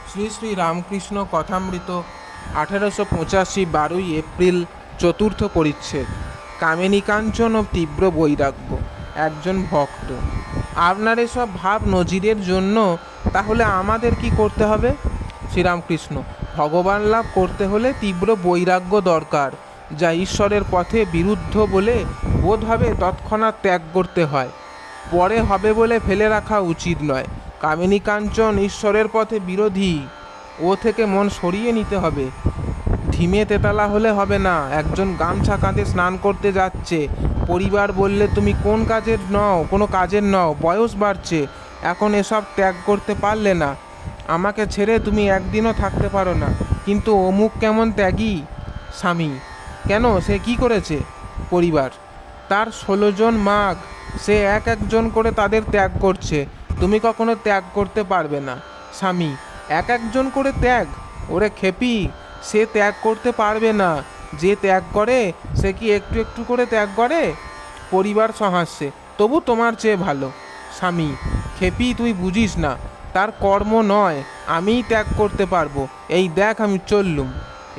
Shri Shri Ramakrishna Kathamrita 1885 12 April চতুর্থ পরিচ্ছেদ। কামিনী কাঞ্চন ও তীব্র বৈরাগ্য। একজন ভক্ত: আপনার এসব ভাব নজিরের জন্য তাহলে আমাদের কি করতে হবে? শ্রীরামকৃষ্ণ: ভগবান লাভ করতে হলে তীব্র বৈরাগ্য দরকার। যা ঈশ্বরের পথে বিরুদ্ধ বলে বোধ হবে তৎক্ষণাৎ ত্যাগ করতে হয়, পরে হবে বলে ফেলে রাখা উচিত নয়। কামিনী কাঞ্চন ঈশ্বরের পথে বিরোধী, ও থেকে মন সরিয়ে নিতে হবে। ধিমে তেতালা হলে হবে না। একজন গামছা কাঁধে স্নান করতে যাচ্ছে, পরিবার বললে তুমি কোনো কাজের নও, বয়স বাড়ছে, এখন এসব ত্যাগ করতে পারলে না, আমাকে ছেড়ে তুমি একদিনও থাকতে পারো না। কিন্তু অমুক কেমন ত্যাগী? স্বামী: কেন, সে কি করেছে? পরিবার: তার 16 জন মাগ, সে এক একজন করে তাদের ত্যাগ করছে, তুমি কখনো ত্যাগ করতে পারবে না। স্বামী: এক একজন করে ত্যাগ? ওরে খেপি, সে ত্যাগ করতে পারবে না। যে ত্যাগ করে সে কি একটু একটু করে ত্যাগ করে? পরিবার সহাস্যে: তবু তোমার চেয়ে ভালো। স্বামী: খেপি, তুই বুঝিস না, তার কর্ম নয়, আমিই ত্যাগ করতে পারবো। এই দেখ আমি চললুম।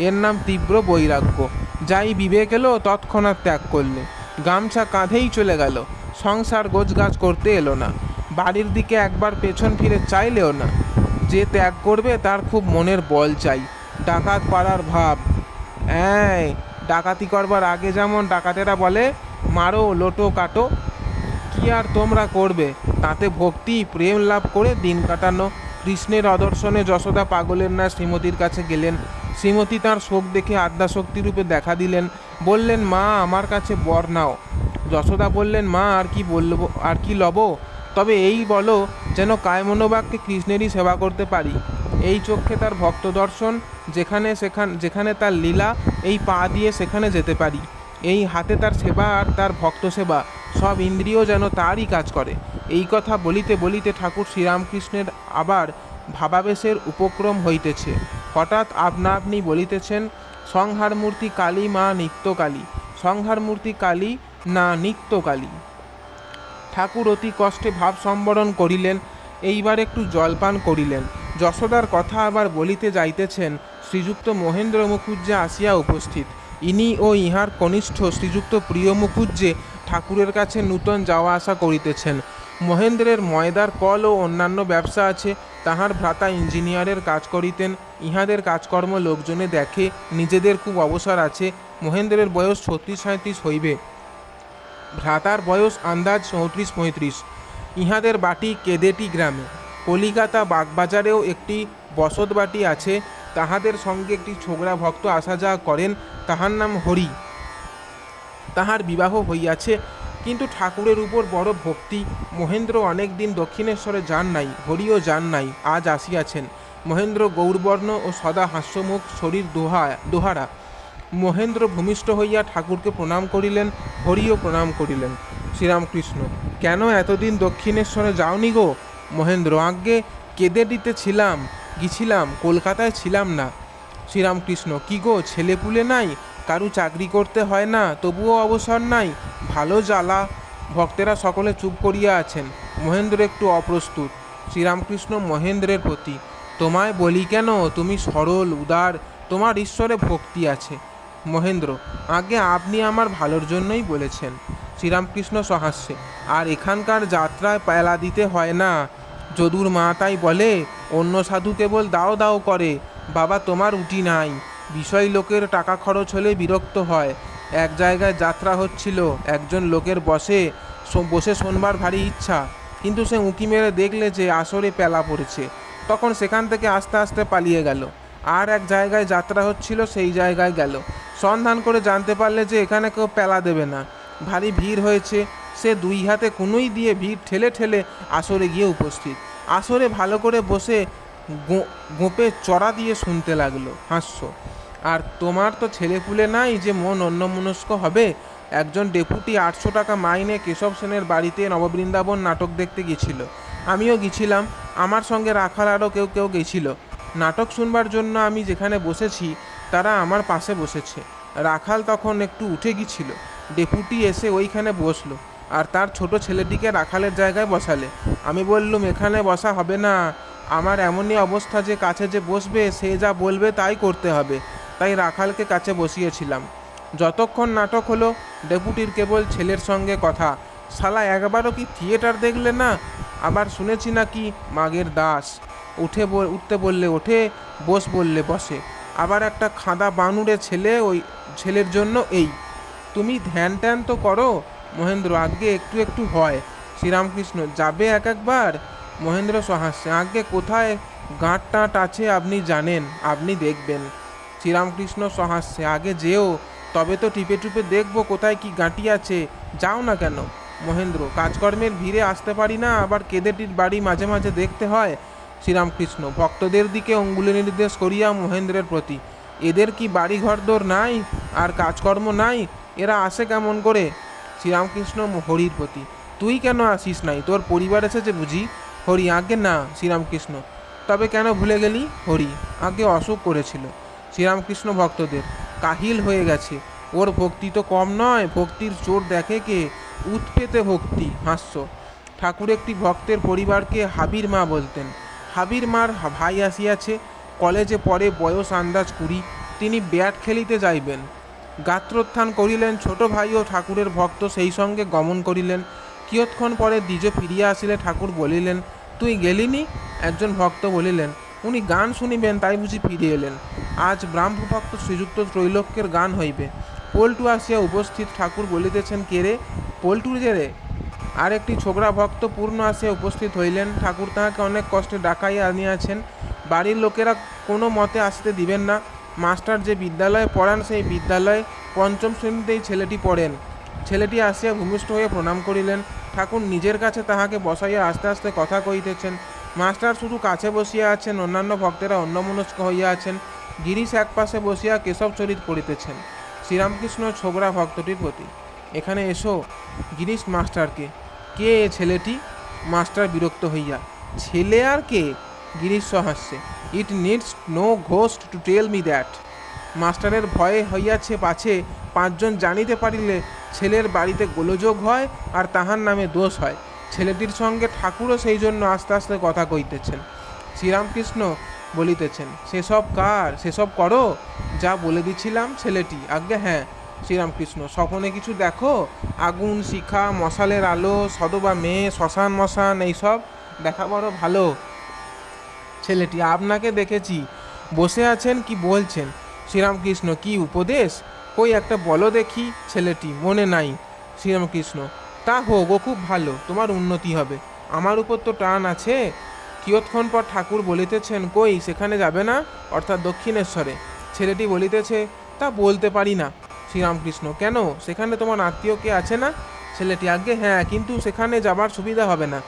এর নাম তীব্র বৈরাগ্য। যাই বিবেক এলো তৎক্ষণাৎ ত্যাগ করলে। গামছা কাঁধেই চলে গেল, সংসার গোছগাছ করতে এলো না, বাড়ির দিকে একবার পেছন ফিরে চাইলেও না। যে ত্যাগ করবে তার খুব মনের বল চাই। ডাকাত পাড়ার ভাব। ডাকাতি করবার আগে যেমন ডাকাতেরা বলে, মারো লোটো কাটো, কি আর তোমরা করবে? তাতে ভক্তি প্রেম লাভ করে দিন কাটানো। কৃষ্ণের অদর্শনে যশোদা পাগলের ন্যায় শ্রীমতীর কাছে গেলেন। শ্রীমতী তাঁর শোক দেখে আদ্যাশক্তি রূপে দেখা দিলেন, বললেন, মা আমার কাছে বর নাও। যশোদা বললেন, মা আর কি লব? তবে এই বলো যেন কায়মনোবাক্যে কৃষ্ণেরই সেবা করতে পারি। এই চক্ষে তার ভক্ত দর্শন, যেখানে তার লীলা, এই পা দিয়ে সেখানে যেতে পারি। এই হাতে তার সেবা আর তার ভক্ত সেবা, সব ইন্দ্রিয় যেন তারই কাজ করে। এই কথা বলিতে বলিতে ঠাকুর শ্রীরামকৃষ্ণের আবার ভাবাবেশের উপক্রম হইতেছে। হঠাৎ আপনা আপনি বলিতেছেন, সংহার মূর্তি কালী মা নিত্যকালী, সংহার মূর্তি কালী না নিত্যকালী। ঠাকুর অতি কষ্টে ভাব সম্বরণ করিলেন, এইবার একটু জলপান করিলেন। যশোদার কথা আবার বলিতে যাইতেছেন, শ্রীযুক্ত মহেন্দ্র মুখুজ্জে আসিয়া উপস্থিত। ইনি ও ইহার কনিষ্ঠ শ্রীযুক্ত প্রিয় মুখুজ্জে ঠাকুরের কাছে নূতন যাওয়া আসা করিতেছেন। মহেন্দ্রের ময়দার কল ও অন্যান্য ব্যবসা আছে। তাহার ভ্রাতা ইঞ্জিনিয়ারের কাজ করিতেন। ইহাদের কাজকর্ম লোকজনে দেখে, নিজেদের খুব অবসর আছে। মহেন্দ্রের বয়স 36-37 হইবে, ভ্রাতার বয়স আন্দাজ 34-35। ইহাদের বাটি কেদেটি গ্রামে। কলিকাতা বাগবাজারেও একটি বসত বাটি আছে। তাহাদের সঙ্গে একটি ছোকরা ভক্ত আসা যাওয়া করেন, তাহার নাম হরি। তাহার বিবাহ হইয়াছে, কিন্তু ঠাকুরের উপর বড় ভক্তি। মহেন্দ্র অনেক দিন দক্ষিণেশ্বরে যান নাই, হরিও যান নাই, আজ আসিয়াছেন। মহেন্দ্র গৌরবর্ণ ও সদা হাস্যমুখ, শরীর দোহারা। মহেন্দ্র ভূমিষ্ঠ হইয়া ঠাকুরকে প্রণাম করিলেন, হরিও প্রণাম করিলেন। শ্রীরামকৃষ্ণ: কেন এতদিন দক্ষিণেশ্বরে যাওনি গো? মহেন্দ্র: আজ্ঞে কেদেটিতে গিছিলাম, কলকাতায় ছিলাম না। শ্রীরামকৃষ্ণ: কি গো, ছেলেপুলে নাই? কারু চাকরি করতে হয় না, তবুও অবসর নাই? ভালো জ্বালা। ভক্তেরা সকলে চুপ করিয়া আছেন। মহেন্দ্র একটু অপ্রস্তুত। শ্রীরামকৃষ্ণ মহেন্দ্রের প্রতি: তোমায় বলি কেন, তুমি সরল উদার, তোমার ঈশ্বরে ভক্তি আছে। মহেন্দ্র: আগে আপনি আমার ভালোর জন্যই বলেছেন। শ্রীরামকৃষ্ণ সহাস্যে: আর এখানকার যাত্রায় পেলা দিতে হয় না। যদুর মা তাই বলে, অন্য সাধু কেবল দাও দাও করে। বাবা, তোমার উটি নাই। বিষয় লোকের টাকা খরচ হলে বিরক্ত হয়। এক জায়গায় যাত্রা হচ্ছিল, একজন লোকের বসে শোনবার ভারী ইচ্ছা, কিন্তু সে উঁকি মেরে দেখলে যে আসরে পেলা পড়েছে, তখন সেখান থেকে আস্তে আস্তে পালিয়ে গেল। আর এক জায়গায় যাত্রা হচ্ছিল, সেই জায়গায় গেল, সন্ধান করে জানতে পারলে যে এখানে কেউ পেলা দেবে না, ভারী ভিড় হয়েছে। সে দুই হাতে কুনুই দিয়ে ভিড় ঠেলে ঠেলে আসরে গিয়ে উপস্থিত। আসরে ভালো করে বসে গোপে চড়া দিয়ে শুনতে লাগলো। হাস্য: আর তোমার তো ছেলেপুলে নাই যে মন অন্যমনস্ক হবে। একজন ডেপুটি 800 টাকা মাইনে কেশব সেনের বাড়িতে নববৃন্দাবন নাটক দেখতে গেছিল। আমিও গেছিলাম, আমার সঙ্গে রাখাল আরও কেউ কেউ গেছিল। নাটক শুনবার জন্য আমি যেখানে বসেছি তারা আমার পাশে বসেছে। রাখাল তখন একটু উঠে গিয়েছিল। ডেপুটি এসে ওইখানে বসলো, আর তার ছোট ছেলেটিকে রাখালের জায়গায় বসালে। আমি বললুম, এখানে বসা হবে না, আমার এমনই অবস্থা যে কাছে যে বসবে সে যা বলবে তাই করতে হবে, তাই রাখালকে কাছে বসিয়েছিলাম। যতক্ষণ নাটক হলো ডেপুটির কেবল ছেলের সঙ্গে কথা। শালা একবারও কি থিয়েটার দেখলে না? আবার শুনেছি নাকি মাগের দাস, উঠতে বললে ওঠে, বস বললে বসে। আবার একটা খাঁদা বানুড়ে ছেলে, ওই ছেলের জন্য এই। তুমি ধ্যান ট্যান তো করো মহেন্দ্র। আজ্ঞে একটু একটু হয়। শ্রীরামকৃষ্ণ যাবে একবার? মহেন্দ্র সহাস্যে আজ্ঞে কোথায় গাঁট টাঁট আছে আপনি জানেন, আপনি দেখবেন। শ্রীরামকৃষ্ণ সহাস্যে আগে যেও, তবে তো টিপে টিপে দেখবো কোথায় কি গাঁটি আছে। যাও না কেন? মহেন্দ্র কাজকর্মের ভিড়ে আসতে পারি না, আবার কেদেটির বাড়ি মাঝে মাঝে দেখতে হয়। শ্রীরামকৃষ্ণ ভক্তদের দিকে অঙ্গুলি নির্দেশ করিয়া মহেন্দ্রের প্রতি, এদের কি বাড়ি ঘরদোর নাই আর কাজকর্ম নাই? এরা আসে কেমন করে? শ্রীরামকৃষ্ণ হরির প্রতি, তুই কেন আসিস নাই? তোর পরিবার এসেছে বুঝি? হরি আগে না। শ্রীরামকৃষ্ণ তবে কেন ভুলে গেলি? হরি আগে অসুখ করেছিল। শ্রীরামকৃষ্ণ ভক্তদের, কাহিল হয়ে গেছে, ওর ভক্তি তো কম নয়, ভক্তির জোর দেখে কে? উৎপেতে ভক্তি। হাস্য। ঠাকুর একটি ভক্তের পরিবারকে হাবির মা বলতেন। হাবির মার ভাই আসিয়াছে, কলেজে পড়ে, বয়স আন্দাজ 20। তিনি ব্যাট খেলিতে যাইবেন। গাত্রোত্থান করিলেন, ছোট ভাইও ঠাকুরের ভক্ত, সেই সঙ্গে গমন করিলেন। কিয়ৎক্ষণ পরে দ্বিজ ফিরিয়া আসিলে ঠাকুর বলিলেন, তুই গেলিনি? একজন ভক্ত বলিলেন, উনি গান শুনিবেন তাই বুঝি ফিরে এলেন। আজ ব্রাহ্মভক্ত শ্রীযুক্ত ত্রৈলোক্যের গান হইবে। পল্টু আসিয়া উপস্থিত। ঠাকুর বলিতেছেন, কে রে? পল্টু যে রে। আর একটি ছোকরা ভক্ত পূর্ণ আসিয়া উপস্থিত হইলেন। ঠাকুর তাহাকে অনেক কষ্টে ডাকাইয়া আনিয়াছেন। বাড়ির লোকেরা কোনো মতে আসতে দিবেন না। মাস্টার যে বিদ্যালয়ে পড়ান সেই বিদ্যালয়ে 5ম শ্রেণীতেই ছেলেটি পড়েন। ছেলেটি আসিয়া ভূমিষ্ঠ হয়ে প্রণাম করিলেন। ঠাকুর নিজের কাছে তাহাকে বসাইয়া আস্তে আস্তে কথা কহিতেছেন। মাস্টার শুধু কাছে বসিয়া আছেন, অন্যান্য ভক্তেরা অন্যমনস্ক হইয়া আছেন। গিরিশ একপাশে বসিয়া কেশব চরিত পড়িতেছেন। শ্রীরামকৃষ্ণ ছোকরা ভক্তটির প্রতি, এখানে এসো। গিরিশ মাস্টারকে, কে এ ছেলেটি? মাস্টার বিরক্ত হইয়া, ছেলে আর কে? গিরিশ সহাস্যে, it needs no ghost to tell me that. মাস্টারের ভয়ে হইয়াছে, পাছে 5 জন জানিতে পারিলে ছেলের বাড়িতে গোলযোগ হয় আর তাহার নামে দোষ হয়। ছেলেটির সঙ্গে ঠাকুরও সেই জন্য আস্তে আস্তে কথা কইতেছেন। শ্রীরামকৃষ্ণ বলিতেছেন, সেসব কার? সেসব করো যা বলে দিছিলাম। ছেলেটি, আজ্ঞে হ্যাঁ। শ্রীরামকৃষ্ণ, স্বপনে কিছু দেখো? আগুন, শিখা, মশালের আলো, সদবা মেয়ে, শ্মশান মশান, এইসব দেখা বড় ভালো। ছেলেটি, আপনাকে দেখেছি, বসে আছেন কি বলছেন? শ্রীরামকৃষ্ণ, কি উপদেশ? কই একটা বলো দেখি। ছেলেটি, মনে নাই। শ্রীরামকৃষ্ণ, তা হোক, ও খুব ভালো, তোমার উন্নতি হবে। আমার উপর তো টান আছে। কিয়ৎক্ষণ পর ঠাকুর বলিতেছেন, কই সেখানে যাবে না? অর্থাৎ দক্ষিণেশ্বরে। ছেলেটি বলিতেছে, তা বলতে পারি না। শ্রীরামকৃষ্ণ, কেন? সেখানে তোমার আত্মীয় কে আছে না? ছেলেটি, আজ্ঞে হ্যাঁ, কিন্তু সেখানে যাবার সুবিধা হবে না।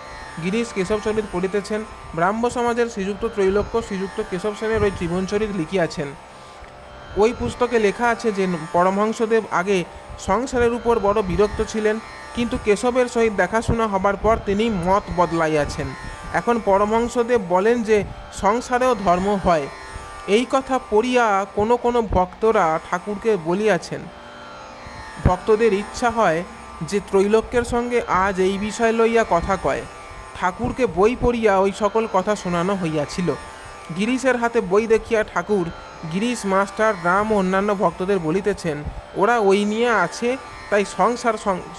গিরিশ কেশবচরিত পড়িতেছেন। ব্রাহ্ম সমাজের শ্রীযুক্ত ত্রৈলোক্য শ্রীযুক্ত কেশব সেনের ওই জীবনচরিত লিখিয়াছেন। ওই পুস্তকে লেখা আছে যে পরমহংসদেব আগে সংসারের উপর বড় বিরক্ত ছিলেন, কিন্তু কেশবের সহিত দেখাশোনা হবার পর তিনি মত বদলাইয়াছেন। এখন পরমহংসদেব বলেন যে সংসারেও ধর্ম হয়। এই কথা পড়িয়া কোনো কোনো ভক্তরা ঠাকুরকে বলিয়াছেন, ভক্তদের ইচ্ছা হয় যে ত্রৈলোক্যের সঙ্গে আজ এই বিষয় লইয়া কথা কয়। ঠাকুরকে বই পড়িয়া ওই সকল কথা শোনানো হইয়াছিল। গিরিশের হাতে বই দেখিয়া ঠাকুর গিরিশ, মাস্টার, রাম ও অন্যান্য ভক্তদের বলিতেছেন, ওরা ওই নিয়ে আছে, তাই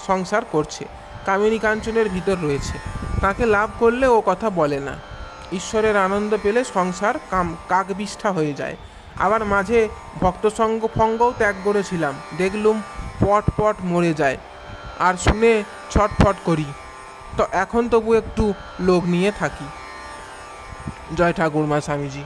সংসার করছে, কামিনী কাঞ্চনের ভিতর রয়েছে, তাকে লাভ করলে ও কথা বলে না। ঈশ্বরের আনন্দ পেলে সংসার কাকবিষ্ঠা হয়ে যায়। আবার মাঝে ভক্তসঙ্গও ত্যাগ করেছিলাম, দেখলুম পট পট মরে যায়, আর শুনে ছটফট করি। তো এখন তবু একটু লোক নিয়ে থাকি। জয় ঠাকুরমা স্বামীজি।